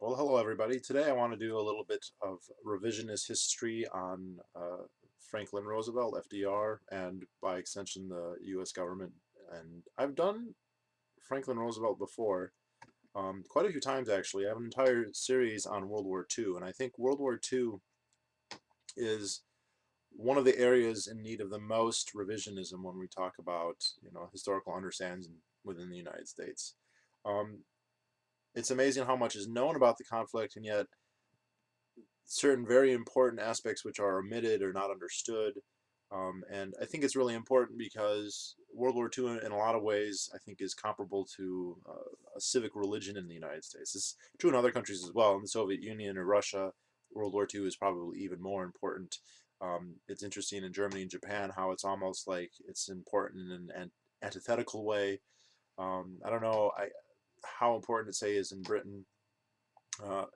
Well, hello everybody. Today I want to do a little bit of revisionist history on Franklin Roosevelt, FDR, and by extension the U.S. government. And I've done Franklin Roosevelt before, quite a few times actually. I have an entire series on World War II, and I think World War II is one of the areas in need of the most revisionism when we talk about, historical understandings within the United States. Um, it's amazing how much is known about the conflict, and yet certain very important aspects which are omitted or not understood. And I think it's really important because World War II, in a lot of ways, I think is comparable to a civic religion in the United States. It's true in other countries as well. In the Soviet Union or Russia, World War II is probably even more important. It's interesting in Germany and Japan how it's almost like it's important in an antithetical way. I don't know how important it say is in Britain. Uh,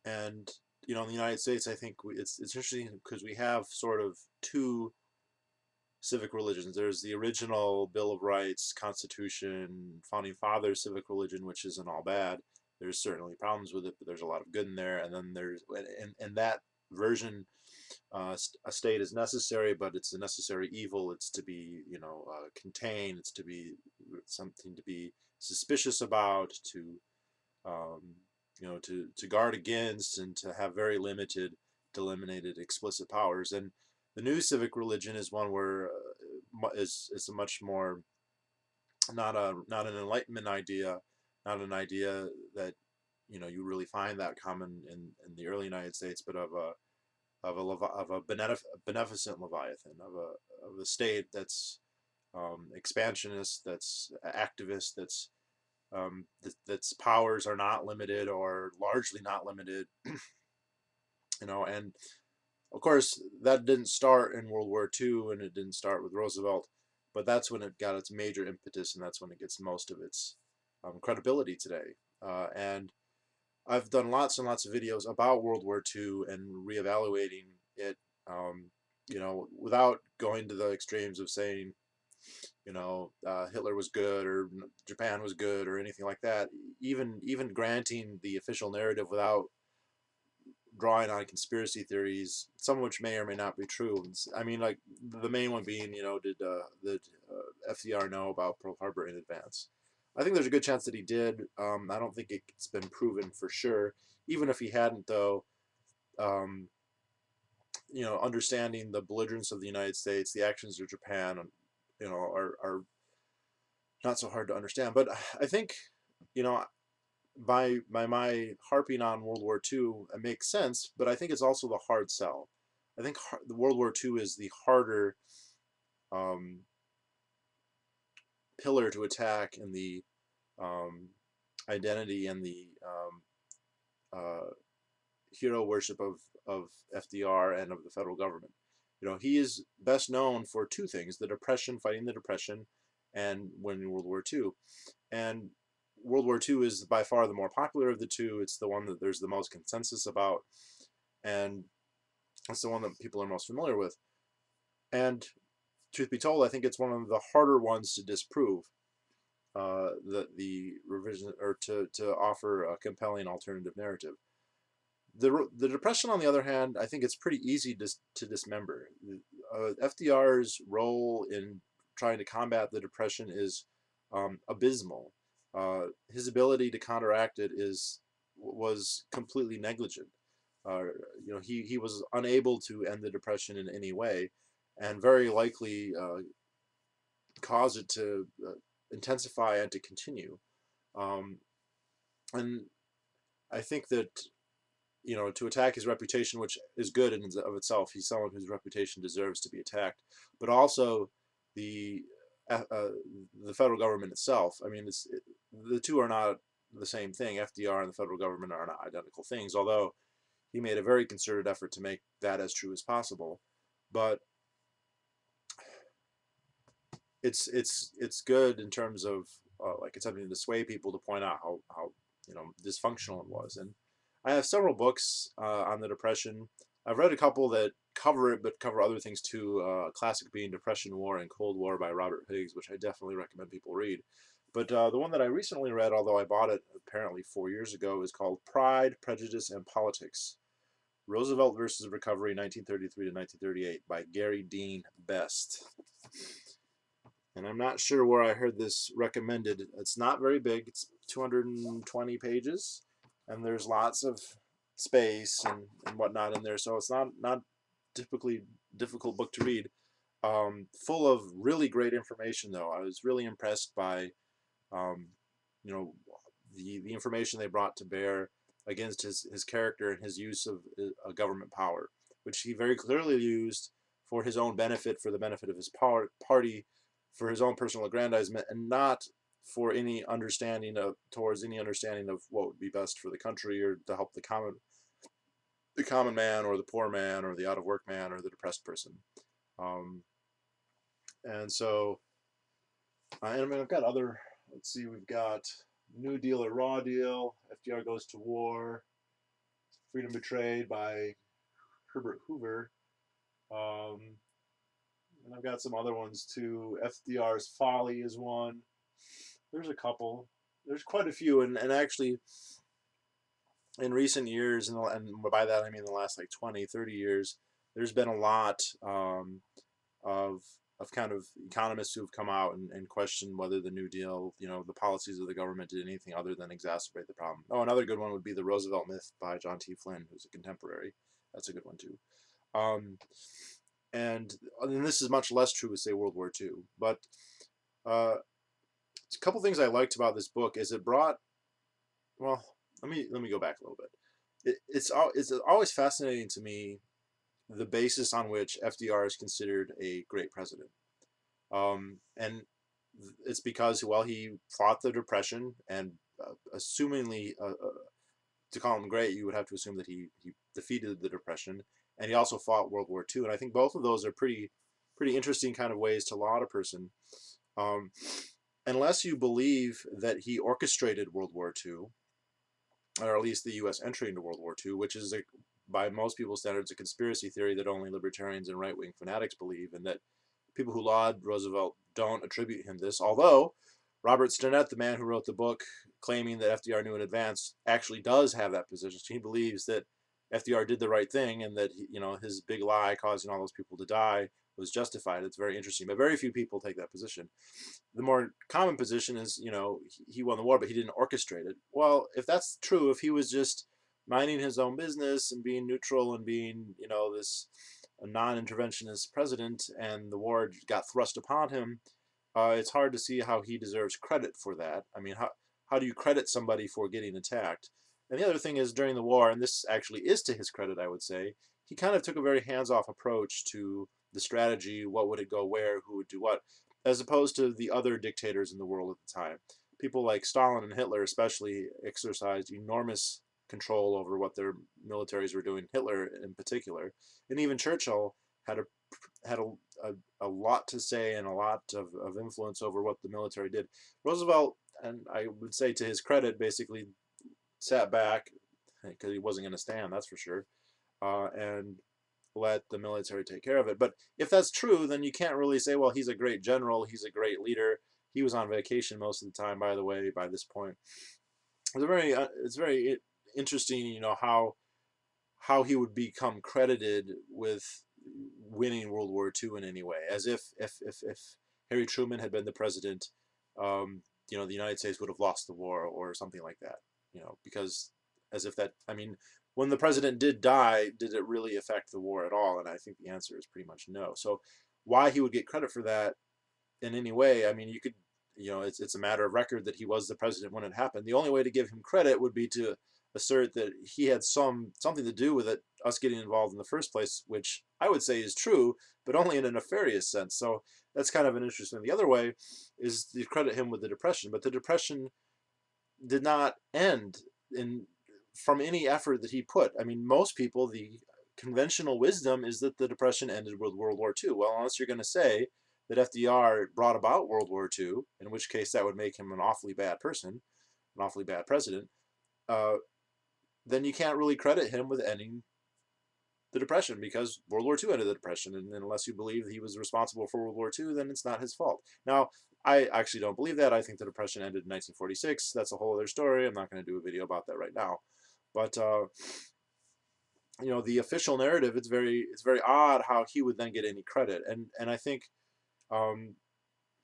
and in the United States, I think it's interesting because we have sort of two civic religions. There's the original Bill of Rights, Constitution, Founding Fathers civic religion, which isn't all bad. There's certainly problems with it, but there's a lot of good in there. And then and that version, a state is necessary, but it's a necessary evil. It's to be, contained. It's to be something to be suspicious about, um, to guard against and to have very limited, delimited, explicit powers. And the new civic religion is one where is a much more not an Enlightenment idea, not an idea that you really find that common in the early United States, but of a beneficent Leviathan, of a state that's expansionist, that's activist, that's powers are not limited or largely not limited, and of course that didn't start in World War II and it didn't start with Roosevelt, but that's when it got its major impetus and that's when it gets most of its credibility today. And I've done lots and lots of videos about World War II and reevaluating it, without going to the extremes of saying Hitler was good or Japan was good or anything like that. Even granting the official narrative without drawing on conspiracy theories, some of which may or may not be true. I mean, like the main one being, did FDR know about Pearl Harbor in advance? I think there's a good chance that he did. I don't think it's been proven for sure. Even if he hadn't, though, um, understanding the belligerence of the United States, the actions of Japan, are not so hard to understand. But I think, you know, by my harping on World War II, it makes sense. But I think it's also the hard sell. I think the World War II is the harder um, pillar to attack in the um, identity and the hero worship of FDR and of the federal government. He is best known for two things: the Depression, fighting the Depression, and winning World War II. And World War II is by far the more popular of the two. It's the one that there's the most consensus about, and it's the one that people are most familiar with. And truth be told, I think it's one of the harder ones to disprove. The revision, or to offer a compelling alternative narrative. The Depression, on the other hand, I think it's pretty easy to dismember. FDR's role in trying to combat the Depression is abysmal. His ability to counteract it was completely negligent. He was unable to end the Depression in any way, and very likely cause it to intensify and to continue. Um, and I think that to attack his reputation, which is good in of itself, he's someone whose reputation deserves to be attacked, but also the the federal government itself. I mean, the two are not the same thing. FDR and the federal government are not identical things, although he made a very concerted effort to make that as true as possible. But it's good in terms of like attempting to sway people to point out how dysfunctional it was. And I have several books on the Depression. I've read a couple that cover it, but cover other things too. Classic being Depression War and Cold War by Robert Higgs, which I definitely recommend people read. But the one that I recently read, although I bought it apparently 4 years ago, is called Pride, Prejudice, and Politics: Roosevelt versus Recovery, 1933 to 1938, by Gary Dean Best. And I'm not sure where I heard this recommended. It's not very big. It's 220 pages, and there's lots of space and whatnot in there. So it's not typically difficult book to read. Full of really great information, though. I was really impressed by, um, you know, the information they brought to bear against his character and his use of government power, which he very clearly used for his own benefit, for the benefit of his party, for his own personal aggrandizement, and not for any understanding of what would be best for the country, or to help the common man, or the poor man, or the out of work man, or the depressed person. And so, I mean, I've got other. Let's see, we've got New Deal or Raw Deal, FDR Goes to War, Freedom Betrayed by Herbert Hoover. And I've got some other ones too. FDR's Folly is one. There's a couple. There's quite a few, and actually, in recent years, and by that I mean the last like 20, 30 years, there's been a lot of kind of economists who have come out and questioned whether the New Deal, the policies of the government, did anything other than exacerbate the problem. Oh, another good one would be The Roosevelt Myth by John T. Flynn, who's a contemporary. That's a good one too. And this is much less true with, say, World War II. But a couple things I liked about this book is it brought, well, let me go back a little bit. It's always fascinating to me the basis on which FDR is considered a great president. And it's because, well, he fought the Depression, and assumingly, to call him great, you would have to assume that he defeated the Depression, and he also fought World War II. And I think both of those are pretty interesting kind of ways to laud a person. Unless you believe that he orchestrated World War II, or at least the U.S. entry into World War II, which is, by most people's standards, a conspiracy theory that only libertarians and right-wing fanatics believe, and that people who laud Roosevelt don't attribute him this, although Robert Stinnett, the man who wrote the book claiming that FDR knew in advance, actually does have that position. He believes that FDR did the right thing, and that his big lie causing all those people to die was justified. It's very interesting, but very few people take that position. The more common position is, he won the war, but he didn't orchestrate it. Well, if that's true, if he was just minding his own business and being neutral and being, this non-interventionist president, and the war got thrust upon him, it's hard to see how he deserves credit for that. I mean, how do you credit somebody for getting attacked? And the other thing is, during the war, and this actually is to his credit, I would say, he kind of took a very hands-off approach to the strategy, what would it go where, who would do what, as opposed to the other dictators in the world at the time. People like Stalin and Hitler especially exercised enormous control over what their militaries were doing, Hitler in particular. And even Churchill had a lot to say and a lot of influence over what the military did. Roosevelt, and I would say to his credit, basically sat back, because he wasn't going to stand, that's for sure, and let the military take care of it. But if that's true, then you can't really say, well, he's a great general, he's a great leader. He was on vacation most of the time, by the way, by this point. It's very interesting, how he would become credited with winning World War II in any way, as if Harry Truman had been the president, the United States would have lost the war or something like that, because as if that, I mean, when the president did die, did it really affect the war at all? And I think the answer is pretty much no. So why he would get credit for that in any way, I mean, you could, it's a matter of record that he was the president when it happened. The only way to give him credit would be to assert that he had something to do with it, us getting involved in the first place, which I would say is true, but only in a nefarious sense. So that's kind of an interesting. The other way is to credit him with the Depression, but the Depression did not end from any effort that he put. I mean, most people, the conventional wisdom is that the Depression ended with World War II. Well, unless you're going to say that FDR brought about World War II, in which case that would make him an awfully bad person, an awfully bad president, then you can't really credit him with ending the Depression, because World War II ended the Depression, and unless you believe he was responsible for World War II, then it's not his fault. Now, I actually don't believe that. I think the Depression ended in 1946. That's a whole other story. I'm not going to do a video about that right now. But you know, the official narrative, it's very odd how he would then get any credit. And I think um,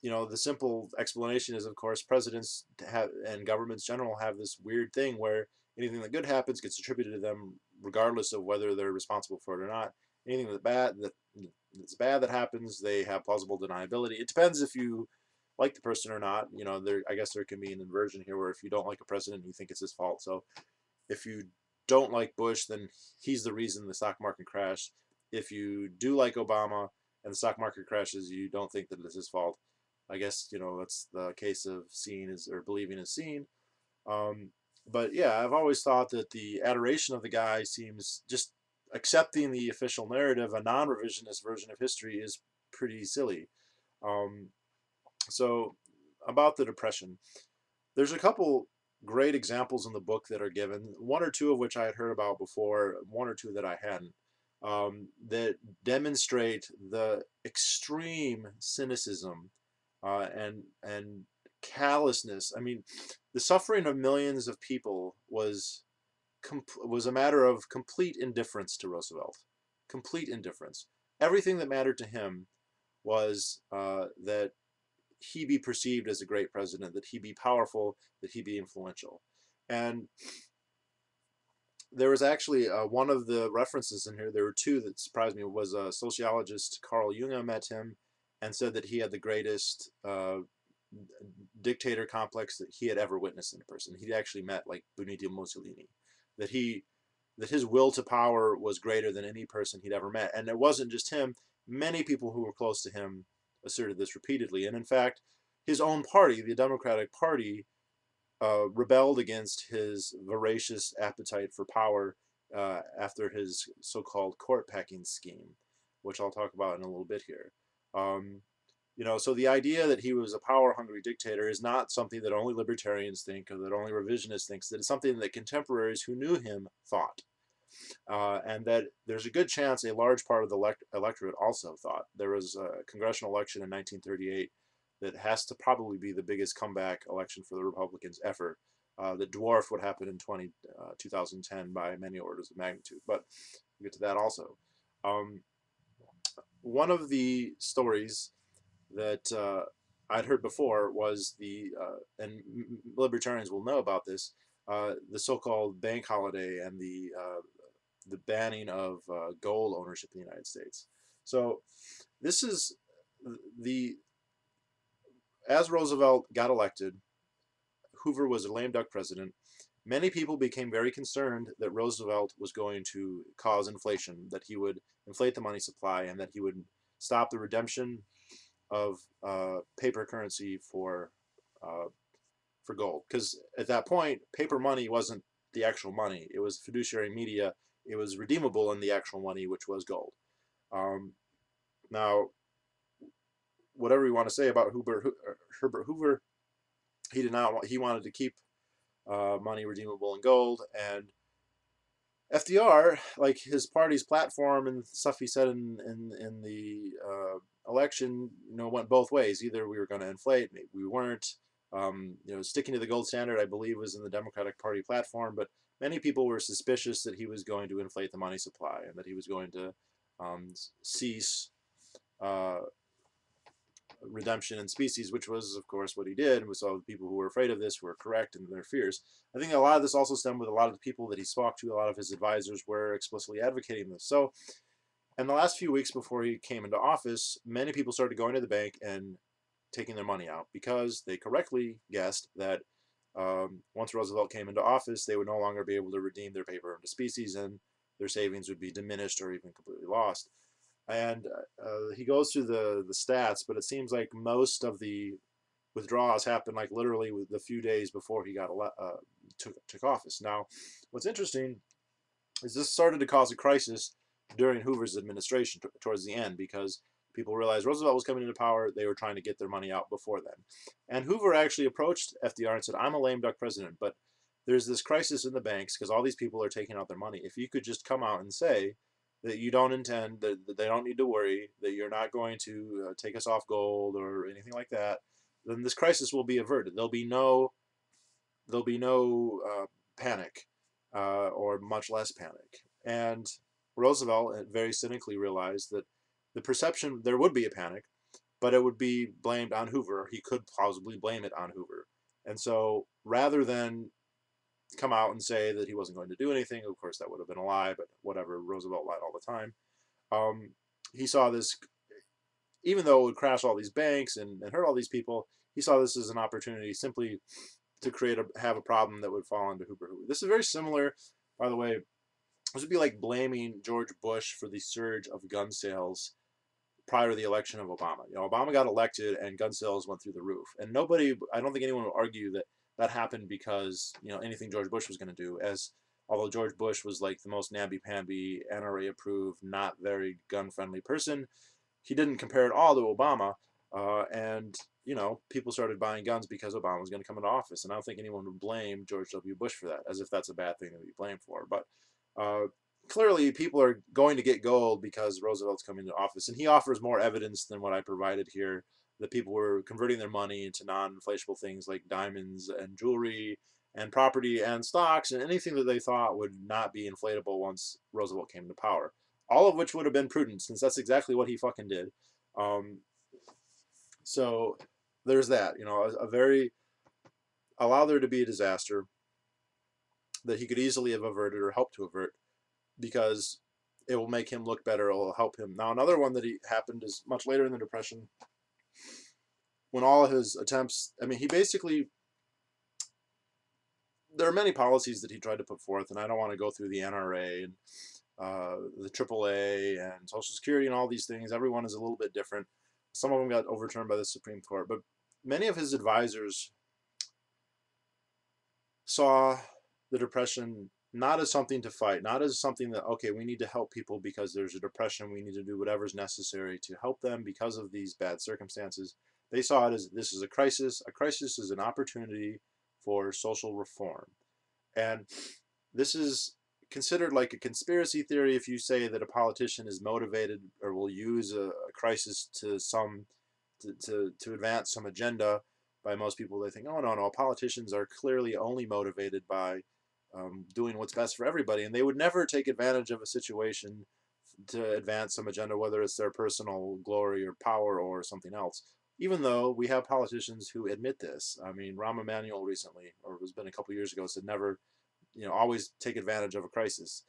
you know, the simple explanation is, of course, presidents have and governments general have this weird thing where anything that good happens gets attributed to them, regardless of whether they're responsible for it or not. Anything that's bad that happens, they have plausible deniability. It depends if you like the person or not. You know, there I guess there can be an inversion here where if you don't like a president, you think it's his fault. So if you don't like Bush, then he's the reason the stock market crashed. If you do like Obama and the stock market crashes, you don't think that it's his fault. I guess, you know, that's the case of seeing is or believing is seen. Um, but yeah, I've always thought that the adoration of the guy seems just accepting the official narrative, a non-revisionist version of history, is pretty silly. Um, so about the Depression, there's a couple great examples in the book that are given, one or two of which I had heard about before, one or two that I hadn't, that demonstrate the extreme cynicism and callousness. I mean, the suffering of millions of people was a matter of complete indifference to Roosevelt. Complete indifference. Everything that mattered to him was that he be perceived as a great president, that he be powerful, that he be influential. And there was actually one of the references in here, there were two that surprised me, was a sociologist, Carl Jung, met him and said that he had the greatest dictator complex that he had ever witnessed in a person. He'd actually met like Benito Mussolini, that his will to power was greater than any person he'd ever met. And it wasn't just him. Many people who were close to him asserted this repeatedly. And in fact, his own party, the Democratic Party, rebelled against his voracious appetite for power after his so-called court packing scheme, which I'll talk about in a little bit here. You know, so the idea that he was a power-hungry dictator is not something that only libertarians think or that only revisionists think. That it's something that contemporaries who knew him thought. And that there's a good chance a large part of the electorate also thought. There was a congressional election in 1938 that has to probably be the biggest comeback election for the Republicans ever, that dwarfed what happened in 2010 by many orders of magnitude. But we'll get to that also. One of the stories that I'd heard before was and libertarians will know about this, the so-called bank holiday and the banning of gold ownership in the United States. So this is as Roosevelt got elected, Hoover was a lame duck president. Many people became very concerned that Roosevelt was going to cause inflation, that he would inflate the money supply, and that he would stop the redemption of paper currency for gold. Because at that point, paper money wasn't the actual money; it was fiduciary media. It was redeemable in the actual money, which was gold. Now, whatever you want to say about Herbert Hoover, he did not. He wanted to keep money redeemable in gold, and FDR, like his party's platform and stuff he said in the election, you know, went both ways. Either we were going to inflate, maybe we weren't. You know, sticking to the gold standard, I believe, was in the Democratic Party platform, but many people were suspicious that he was going to inflate the money supply and that he was going to cease redemption in species, which was, of course, what he did. And we saw the people who were afraid of this were correct in their fears. I think a lot of this also stemmed with a lot of the people that he spoke to, a lot of his advisors were explicitly advocating this. So in the last few weeks before he came into office, many people started going to the bank and taking their money out because they correctly guessed that once Roosevelt came into office, they would no longer be able to redeem their paper into species and their savings would be diminished or even completely lost. And he goes through the stats, but it seems like most of the withdrawals happened like literally with the few days before he took office. Now, what's interesting is this started to cause a crisis during Hoover's administration towards the end because people realized Roosevelt was coming into power. They were trying to get their money out before then. And Hoover actually approached FDR and said, I'm a lame duck president, but there's this crisis in the banks because all these people are taking out their money. If you could just come out and say that you don't intend, that they don't need to worry, that you're not going to take us off gold or anything like that, then this crisis will be averted. There'll be no panic, or much less panic. And Roosevelt very cynically realized that the perception there would be a panic, but it would be blamed on Hoover. He could plausibly blame it on Hoover. And so rather than come out and say that he wasn't going to do anything, of course that would have been a lie, but whatever, Roosevelt lied all the time. He saw this, even though it would crash all these banks and hurt all these people, he saw this as an opportunity simply to have a problem that would fall onto Hoover. This is very similar, by the way. This would be like blaming George Bush for the surge of gun sales prior to the election of Obama. Obama got elected and gun sales went through the roof. And I don't think anyone will argue that that happened because, anything George Bush was going to do, although George Bush was like the most namby-pamby, NRA approved, not very gun-friendly person, he didn't compare it all to Obama. And people started buying guns because Obama was going to come into office. And I don't think anyone would blame George W. Bush for that, as if that's a bad thing to be blamed for. But clearly, people are going to get gold because Roosevelt's coming into office. And he offers more evidence than what I provided here, that people were converting their money into non-inflatable things like diamonds and jewelry and property and stocks and anything that they thought would not be inflatable once Roosevelt came to power. All of which would have been prudent, since that's exactly what he fucking did. So there's that, allow there to be a disaster that he could easily have averted or helped to avert, because it will make him look better. It will help him. Now, another one that happened is much later in the Depression, when all of his attempts, he basically, there are many policies that he tried to put forth, and I don't want to go through the NRA and the AAA and Social Security and all these things. Everyone is a little bit different. Some of them got overturned by the Supreme Court, but many of his advisors saw the Depression not as something to fight, not as something that, okay, we need to help people because there's a depression, we need to do whatever's necessary to help them because of these bad circumstances. They saw it as, this is a crisis. A crisis is an opportunity for social reform. And this is considered like a conspiracy theory if you say that a politician is motivated or will use a crisis to advance some agenda. By most people, they think, oh, no, politicians are clearly only motivated by doing what's best for everybody, and they would never take advantage of a situation to advance some agenda, whether it's their personal glory or power or something else. Even though we have politicians who admit this. Rahm Emanuel recently, or it was been a couple years ago, said never, always take advantage of a crisis.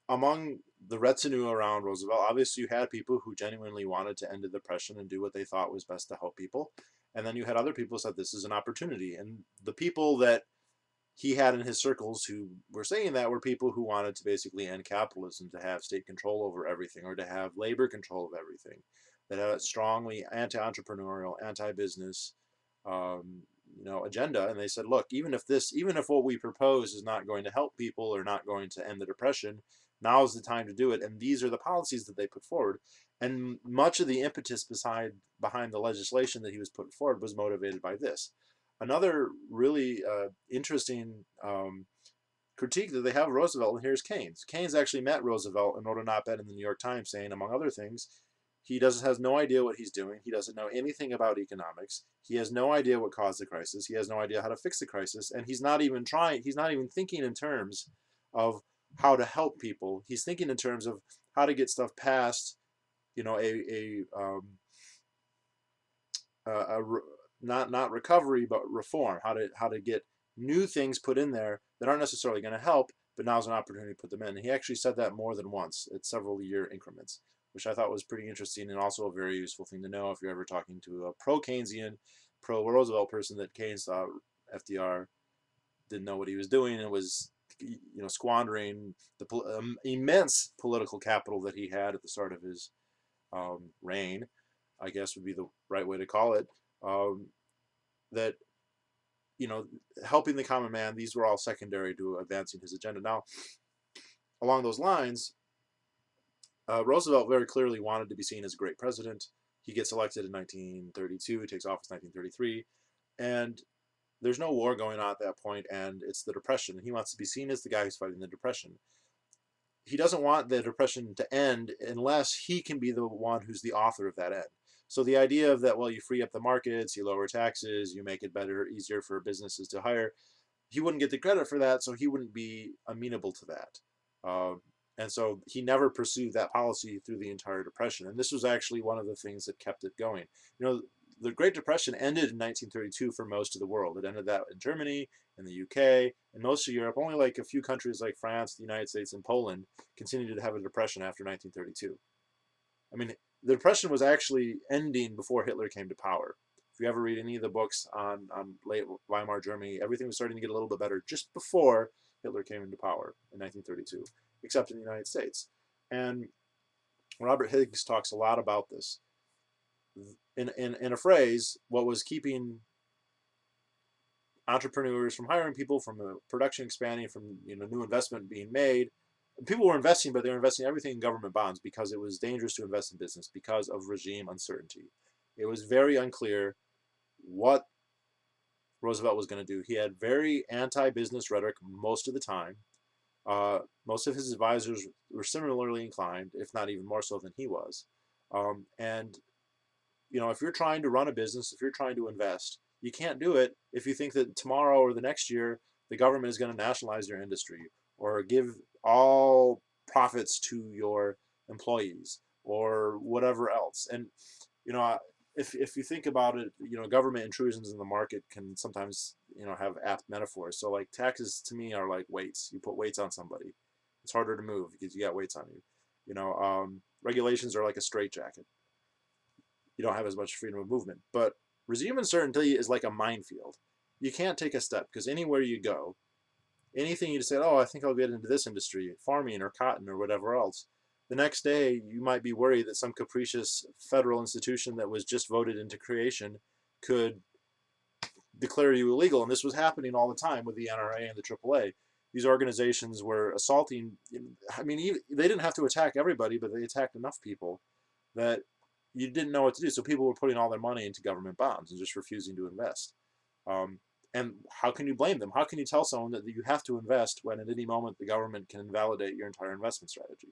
Among the retinue around Roosevelt, obviously you had people who genuinely wanted to end the Depression and do what they thought was best to help people. And then you had other people who said this is an opportunity. And the people that he had in his circles who were saying that were people who wanted to basically end capitalism, to have state control over everything, or to have labor control of everything, that had a strongly anti-entrepreneurial, anti-business agenda. And they said, look, even if what we propose is not going to help people or not going to end the Depression, now is the time to do it. And these are the policies that they put forward. And much of the impetus behind the legislation that he was putting forward was motivated by this. Another really interesting critique that they have of Roosevelt, and here's Keynes. Keynes actually met Roosevelt and wrote an op-ed in the New York Times saying, among other things, he has no idea what he's doing. He doesn't know anything about economics. He has no idea what caused the crisis. He has no idea how to fix the crisis. And he's not even thinking in terms of how to help people. He's thinking in terms of how to get stuff past, not recovery, but reform. How to get new things put in there that aren't necessarily going to help, but now's an opportunity to put them in. And he actually said that more than once at several year increments, which I thought was pretty interesting and also a very useful thing to know if you're ever talking to a pro-Keynesian, pro-Roosevelt person, that Keynes thought FDR didn't know what he was doing and was squandering the immense political capital that he had at the start of his reign, I guess would be the right way to call it. That helping the common man, these were all secondary to advancing his agenda. Now, along those lines, Roosevelt very clearly wanted to be seen as a great president. He gets elected in 1932, he takes office in 1933, and there's no war going on at that point, and it's the Depression. He wants to be seen as the guy who's fighting the Depression. He doesn't want the Depression to end unless he can be the one who's the author of that end. So the idea of that, well, you free up the markets, you lower taxes, you make it better, easier for businesses to hire, he wouldn't get the credit for that, so he wouldn't be amenable to that. And so he never pursued that policy through the entire Depression. And this was actually one of the things that kept it going. You know, the Great Depression ended in 1932 for most of the world. It ended that in Germany, in the UK, and most of Europe. Only like a few countries like France, the United States, and Poland continued to have a depression after 1932. I mean, the Depression was actually ending before Hitler came to power. If you ever read any of the books on late Weimar Germany, everything was starting to get a little bit better just before Hitler came into power in 1932, except in the United States. And Robert Higgs talks a lot about this. In a phrase, what was keeping entrepreneurs from hiring people, from production expanding, from new investment being made. People were investing, but they were investing everything in government bonds because it was dangerous to invest in business because of regime uncertainty. It was very unclear what Roosevelt was going to do. He had very anti-business rhetoric most of the time. Most of his advisors were similarly inclined, if not even more so than he was. And if you're trying to run a business, if you're trying to invest, you can't do it if you think that tomorrow or the next year the government is going to nationalize your industry or give all profits to your employees or whatever else. And if you think about it, government intrusions in the market can sometimes have apt metaphors. So like taxes to me are like weights. You put weights on somebody, it's harder to move because you got weights on you. Regulations are like a straitjacket. You don't have as much freedom of movement. But regime uncertainty is like a minefield. You can't take a step because anywhere you go, anything you say, oh, I think I'll get into this industry, farming or cotton or whatever else, the next day you might be worried that some capricious federal institution that was just voted into creation could declare you illegal. And this was happening all the time with the NRA and the AAA. These organizations were assaulting. I mean, they didn't have to attack everybody, but they attacked enough people that you didn't know what to do. So people were putting all their money into government bonds and just refusing to invest. And how can you blame them? How can you tell someone that you have to invest when at any moment the government can invalidate your entire investment strategy?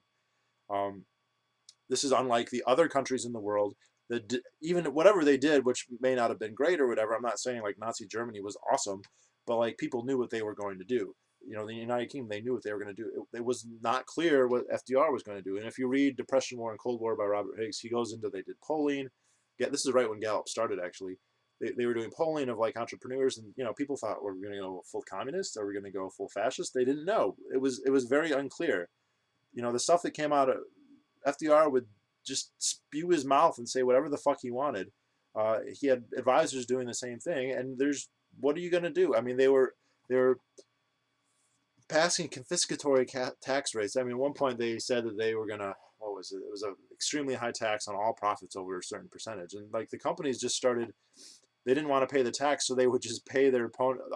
This is unlike the other countries in the world that even whatever they did, which may not have been great or whatever. I'm not saying like Nazi Germany was awesome, but like people knew what they were going to do. The United Kingdom, they knew what they were going to do. It was not clear what FDR was going to do. And if you read Depression, War, and Cold War by Robert Higgs, he goes into, they did polling. Yeah, this is right when Gallup started, actually. They were doing polling of like entrepreneurs, and people thought, we're going to go full communist, or we're going to go full fascist. They didn't know. It was very unclear. The stuff that came out of FDR would just spew his mouth and say whatever the fuck he wanted. He had advisors doing the same thing, and what are you going to do? I mean, they were passing confiscatory tax rates. I mean, at one point they said that they were gonna, what was it? It was an extremely high tax on all profits over a certain percentage, and like the companies just started. They didn't want to pay the tax, so they would just pay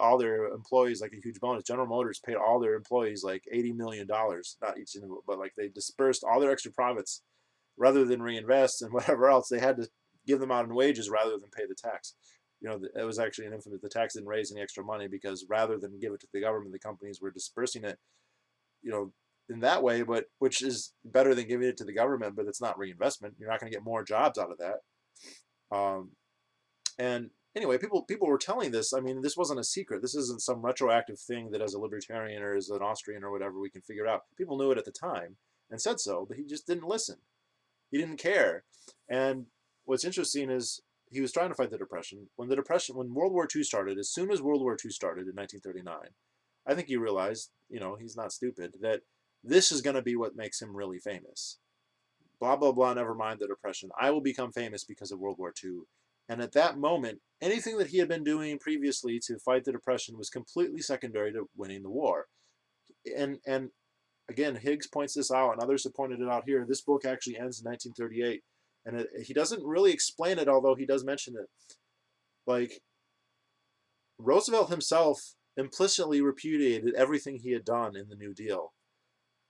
all their employees like a huge bonus. General Motors paid all their employees like $80 million, not each individual, but like they dispersed all their extra profits rather than reinvest and whatever else. They had to give them out in wages rather than pay the tax. It was actually an infamous. The tax didn't raise any extra money because rather than give it to the government, the companies were dispersing it, in that way. But which is better than giving it to the government, but it's not reinvestment. You're not going to get more jobs out of that. And anyway, people were telling this. I mean, this wasn't a secret. This isn't some retroactive thing that as a libertarian or as an Austrian or whatever we can figure out. People knew it at the time and said so, but he just didn't listen. He didn't care. And what's interesting is he was trying to fight the Depression. When World War II started, as soon as World War II started in 1939, I think he realized, he's not stupid, that this is going to be what makes him really famous. Blah, blah, blah, never mind the Depression. I will become famous because of World War II. And at that moment, anything that he had been doing previously to fight the Depression was completely secondary to winning the war. And again, Higgs points this out, and others have pointed it out here. This book actually ends in 1938. And he doesn't really explain it, although he does mention it. Like, Roosevelt himself implicitly repudiated everything he had done in the New Deal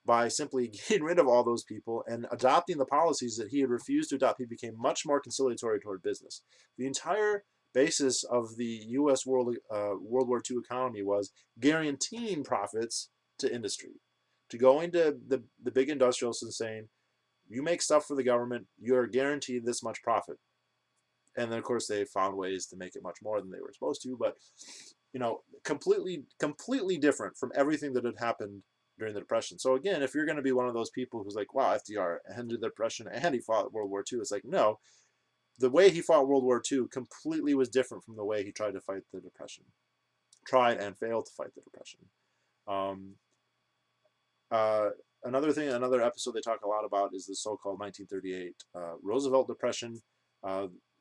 by simply getting rid of all those people and adopting the policies that he had refused to adopt. He became much more conciliatory toward business. The entire basis of the U.S. World War II economy was guaranteeing profits to industry, to going to the big industrialists and saying, you make stuff for the government, you're guaranteed this much profit. and then of course they found ways to make it much more than they were supposed to. But completely different from everything that had happened during the Depression. So again, if you're going to be one of those people who's like, wow, FDR ended the Depression and he fought World War II, it's like, no, the way he fought World War II completely was different from the way he tried to fight the Depression, tried and failed to fight the Depression. Um, uh, another episode they talk a lot about is the so-called 1938 Roosevelt Depression.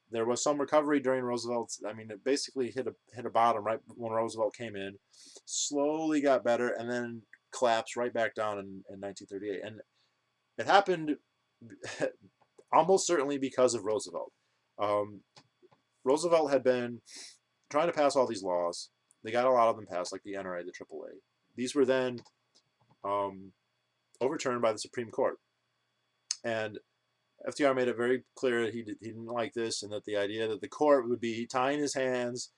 There was some recovery during Roosevelt's. I mean, it basically hit a bottom right when Roosevelt came in, slowly got better, and then collapsed right back down in 1938. And it happened almost certainly because of Roosevelt. Um, Roosevelt had been trying to pass all these laws. They got a lot of them passed, like the NRA, the AAA. These were then overturned by the Supreme Court. And FDR made it very clear he didn't like this, and that the idea that the court would be tying his hands,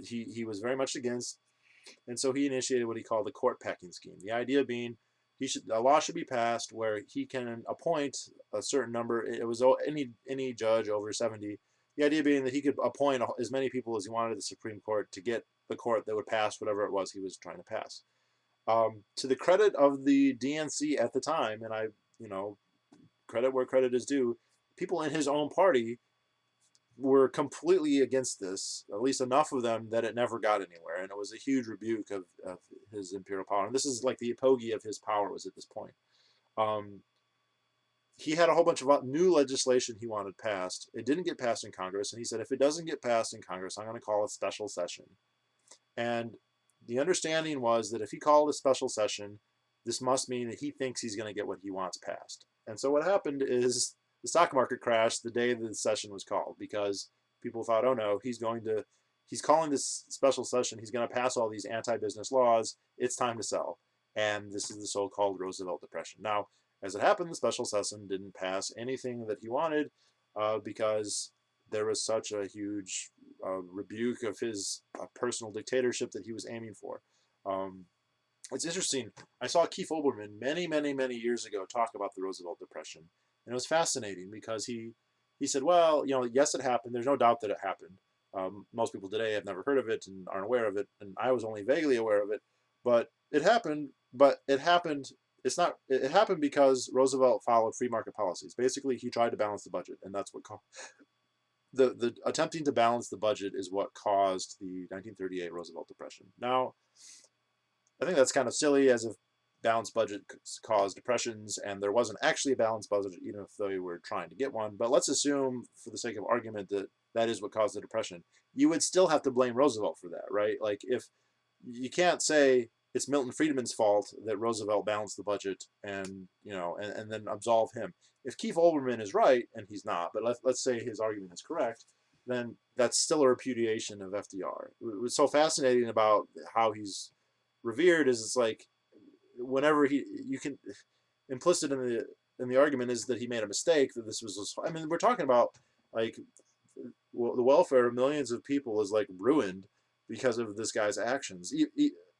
he was very much against. And so he initiated what he called the court packing scheme. The idea being a law should be passed where he can appoint a certain number. It was any judge over 70. The idea being that he could appoint as many people as he wanted to the Supreme Court to get the court that would pass whatever it was he was trying to pass. To the credit of the DNC at the time, and I, credit where credit is due, people in his own party were completely against this, at least enough of them that it never got anywhere. And it was a huge rebuke of his imperial power. And this is like the apogee of his power was at this point. He had a whole bunch of new legislation he wanted passed. It didn't get passed in Congress. And he said, if it doesn't get passed in Congress, I'm going to call a special session. And the understanding was that if he called a special session, this must mean that he thinks he's going to get what he wants passed. And so what happened is the stock market crashed the day the session was called, because people thought, oh no, he's calling this special session, he's going to pass all these anti-business laws, it's time to sell. And this is the so-called Roosevelt Depression. Now, as it happened, the special session didn't pass anything that he wanted because there was such a huge rebuke of his personal dictatorship that he was aiming for. It's interesting. I saw Keith Olbermann many years ago talk about the Roosevelt Depression, and it was fascinating because he said, well, yes, it happened. There's no doubt that it happened. Most people today have never heard of it and aren't aware of it, and I was only vaguely aware of it. But it happened. But it happened. It happened because Roosevelt followed free market policies. Basically, he tried to balance the budget, and that's what the attempting to balance the budget is what caused the 1938 Roosevelt Depression. Now, I think that's kind of silly, as if balanced budget caused depressions, and there wasn't actually a balanced budget, even if they were trying to get one. But let's assume, for the sake of argument, that that is what caused the depression. You would still have to blame Roosevelt for that, right? Like, if you can't say it's Milton Friedman's fault that Roosevelt balanced the budget, and and then absolve him. If Keith Olbermann is right, and he's not, but let's say his argument is correct, then that's still a repudiation of FDR. What's so fascinating about how he's revered is it's like, whenever you can, implicit in the argument is that he made a mistake, that this was, I mean, we're talking about like the welfare of millions of people is like ruined because of this guy's actions.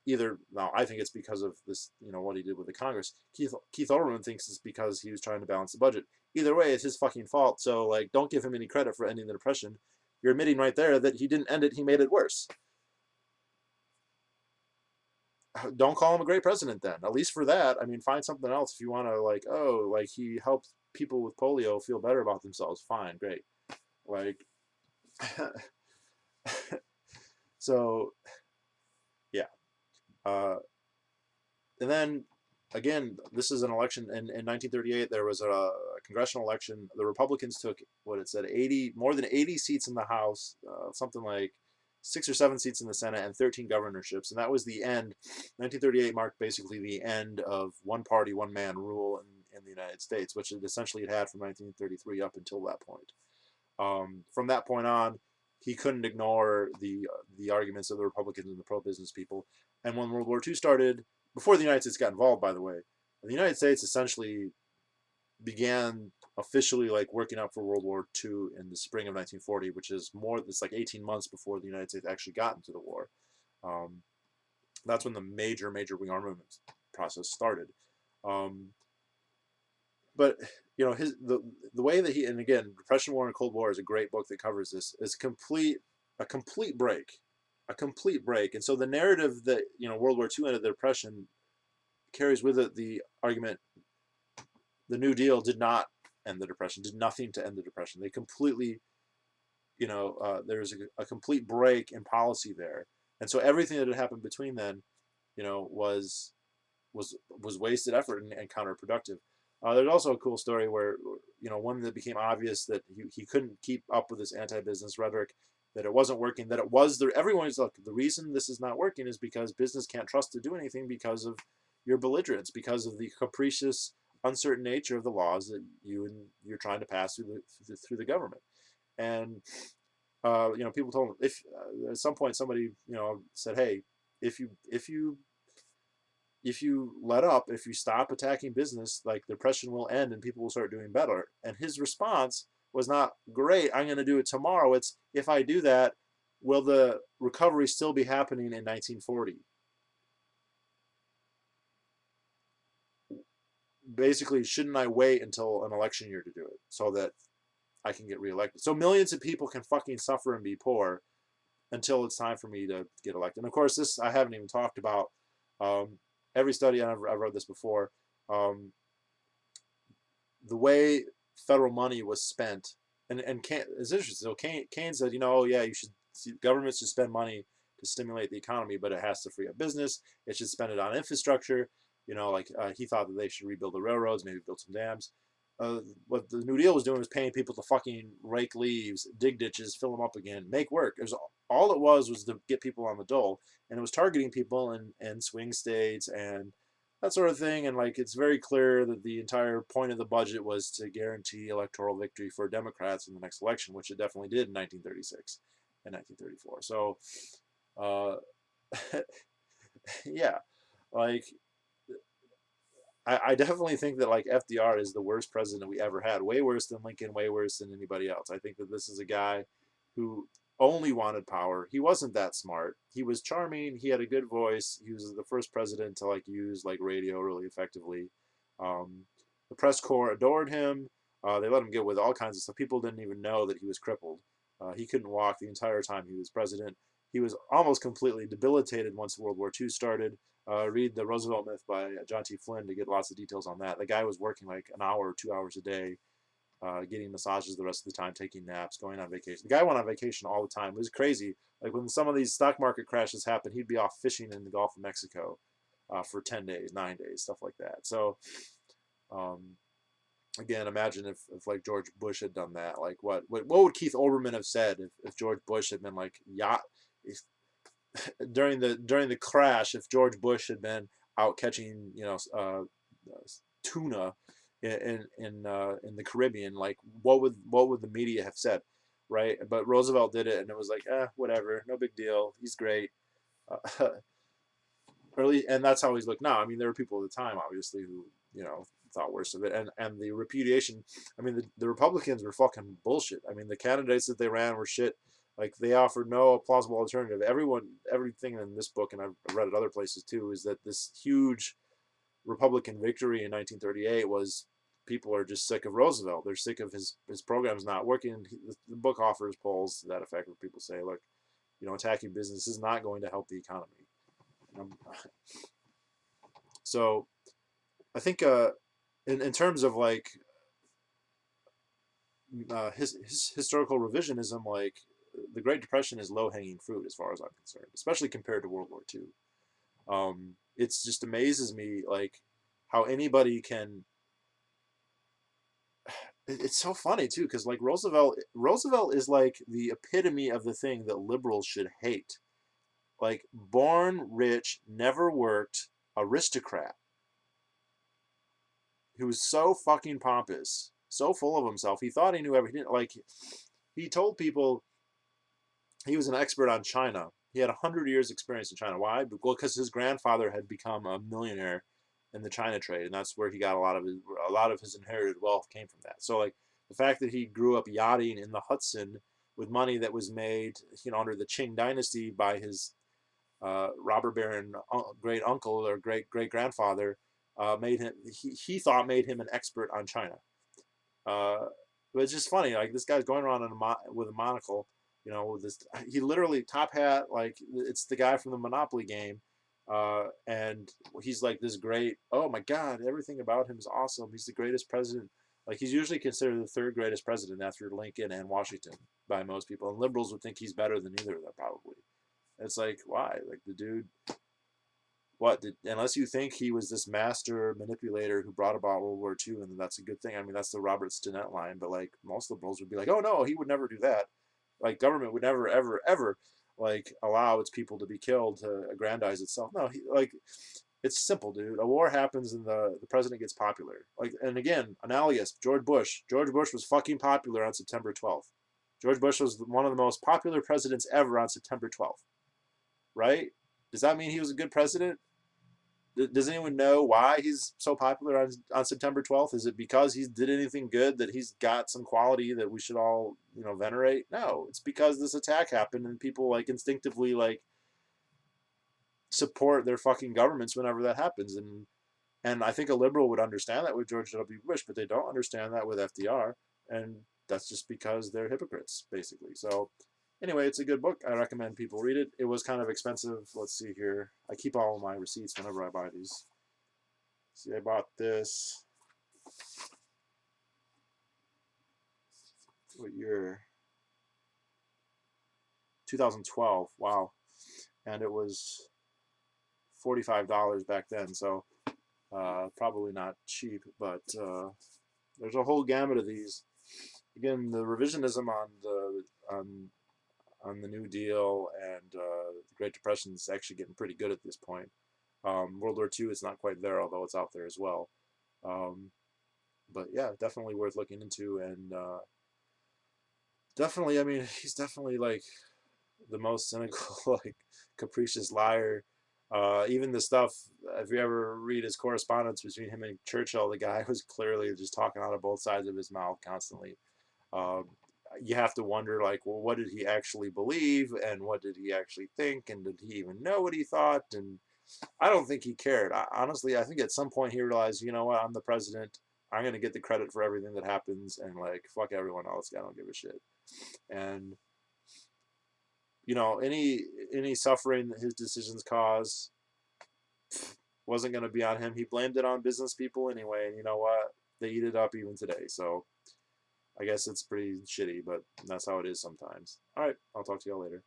Either, now I think it's because of this, what he did with the Congress. Keith Olbermann thinks it's because he was trying to balance the budget. Either way, it's his fucking fault. So like, don't give him any credit for ending the Depression. You're admitting right there that he didn't end it, he made it worse. Don't call him a great president then. At least for that, I mean, find something else if you want to, like, oh, like he helped people with polio feel better about themselves. Fine, great. Like, so, yeah. And then, again, this is an election. In 1938, there was a congressional election. The Republicans took, what it said, more than 80 seats in the House, something like 6 or 7 seats in the Senate, and 13 governorships. And that was the end. 1938 marked basically the end of one party, one man rule in the United States, which it essentially had from 1933 up until that point. From that point on, he couldn't ignore the arguments of the Republicans and the pro-business people. And when World War II started, before the United States got involved, by the way, the United States essentially began officially like working up for World War II in the spring of 1940, which is it's like 18 months before the United States actually got into the war. That's when the major rearmament process started. but the way that he, and again, Depression, War, and Cold War is a great book that covers this. Is a complete break, and so the narrative that World War II ended the Depression carries with it the argument the New Deal did not end the Depression, did nothing to end the Depression. They completely, there's a complete break in policy there, and so everything that had happened between then, was wasted effort and counterproductive. There's also a cool story where, one that became obvious that he couldn't keep up with this anti-business rhetoric, that it wasn't working, that it was there. Everyone's like, the reason this is not working is because business can't trust to do anything because of your belligerence, because of the capricious, uncertain nature of the laws that you're trying to pass through the government. And people told him, if at some point somebody said, hey, if you let up, if you stop attacking business, like the depression will end and people will start doing better. And his response was not, great, I'm going to do it tomorrow. It's, if I do that, will the recovery still be happening in 1940? Basically, shouldn't I wait until an election year to do it so that I can get reelected? So millions of people can fucking suffer and be poor until it's time for me to get elected. And of course, this I haven't even talked about. Every study, I've read this before, um, the way federal money was spent, and it's interesting. So Keynes said, oh yeah, governments should spend money to stimulate the economy, but it has to free up business. It should spend it on infrastructure. He thought that they should rebuild the railroads, maybe build some dams. What the New Deal was doing was paying people to fucking rake leaves, dig ditches, fill them up again, make work. All it was to get people on the dole, and it was targeting people in swing states and that sort of thing. And like, it's very clear that the entire point of the budget was to guarantee electoral victory for Democrats in the next election, which it definitely did in 1936 and 1934. So, yeah, like I definitely think that like FDR is the worst president we ever had. Way worse than Lincoln, way worse than anybody else. I think that this is a guy who only wanted power. He wasn't that smart. He was charming. He had a good voice. He was the first president to like use like radio really effectively. Um, the press corps adored him. They let him get with all kinds of stuff. People didn't even know that he was crippled. He couldn't walk the entire time he was president. He was almost completely debilitated once World War II started. Read The Roosevelt Myth by John T. Flynn to get lots of details on that. The guy was working like an hour or 2 hours a day, getting massages the rest of the time, taking naps, going on vacation. The guy went on vacation all the time. It was crazy. Like when some of these stock market crashes happened, he'd be off fishing in the Gulf of Mexico for 10 days, 9 days, stuff like that. So, again, imagine if like George Bush had done that. Like what would Keith Olbermann have said if George Bush had been like, during the crash, if George Bush had been out catching tuna in the Caribbean, like what would the media have said, right? But Roosevelt did it, and it was like, whatever, no big deal, he's great. Early, and that's how he's looked now. I mean, there were people at the time, obviously, who thought worse of it, and the repudiation. I mean, the Republicans were fucking bullshit. I mean, the candidates that they ran were shit. Like they offered no plausible alternative. Everything in this book, and I've read it other places too, is that this huge Republican victory in 1938 was people are just sick of Roosevelt. They're sick of his programs not working. The book offers polls to that effect where people say, look, attacking business is not going to help the economy. So I think in terms of like his historical revisionism, like the Great Depression is low-hanging fruit as far as I'm concerned, especially compared to World War II. It just amazes me like how anybody can. It's so funny too, because like Roosevelt is like the epitome of the thing that liberals should hate. Like born rich, never worked, aristocrat who was so fucking pompous, so full of himself. He thought he knew everything. Like he told people he was an expert on China. He had 100 years experience in China. Why? Well, because his grandfather had become a millionaire in the China trade, and that's where he got a lot of his inherited wealth came from that. So like the fact that he grew up yachting in the Hudson with money that was made, under the Qing dynasty by his robber baron great uncle or great grandfather, made him he thought made him an expert on China. Uh, but it's just funny, like this guy's going around in with a monocle, with this. He literally top hat, like it's the guy from the Monopoly game, and he's like this great. Oh my God, everything about him is awesome. He's the greatest president. Like he's usually considered the third greatest president after Lincoln and Washington by most people, and liberals would think he's better than either of them probably. It's like why? Like the dude what did unless you think he was this master manipulator who brought about World War II, and that's a good thing. I mean, that's the Robert Stinnett line, but like most liberals would be like, oh no, he would never do that. Like government would never ever ever like allow its people to be killed to aggrandize itself. No, like it's simple, dude. A war happens and the president gets popular. Like, and again, analogous, George Bush. George Bush was fucking popular on September 12th. George Bush was one of the most popular presidents ever on September 12th, right? Does that mean he was a good president? Does anyone know why he's so popular on September 12th? Is it because he did anything good, that he's got some quality that we should all, venerate? No, it's because this attack happened and people like instinctively like support their fucking governments whenever that happens. And I think a liberal would understand that with George W. Bush, but they don't understand that with FDR. And that's just because they're hypocrites, basically. So anyway, it's a good book. I recommend people read it. It was kind of expensive. Let's see here. I keep all of my receipts whenever I buy these. See, I bought this. What year? 2012. Wow. And it was $45 back then. So probably not cheap, but there's a whole gamut of these. Again, the revisionism on the New Deal and the Great Depression is actually getting pretty good at this point. World War II is not quite there, although it's out there as well. But yeah, definitely worth looking into, and definitely, I mean, he's definitely like the most cynical, like capricious liar. Even the stuff, if you ever read his correspondence between him and Churchill, the guy was clearly just talking out of both sides of his mouth constantly. Um, you have to wonder, like, well, what did he actually believe, and what did he actually think, and did he even know what he thought? And I don't think he cared. Honestly, I think at some point he realized, you know what, I'm the president. I'm gonna get the credit for everything that happens, and like, fuck everyone else. I don't give a shit. And any suffering that his decisions cause wasn't going to be on him. He blamed it on business people anyway, and you know what? They eat it up even today. So I guess it's pretty shitty, but that's how it is sometimes. All right, I'll talk to y'all later.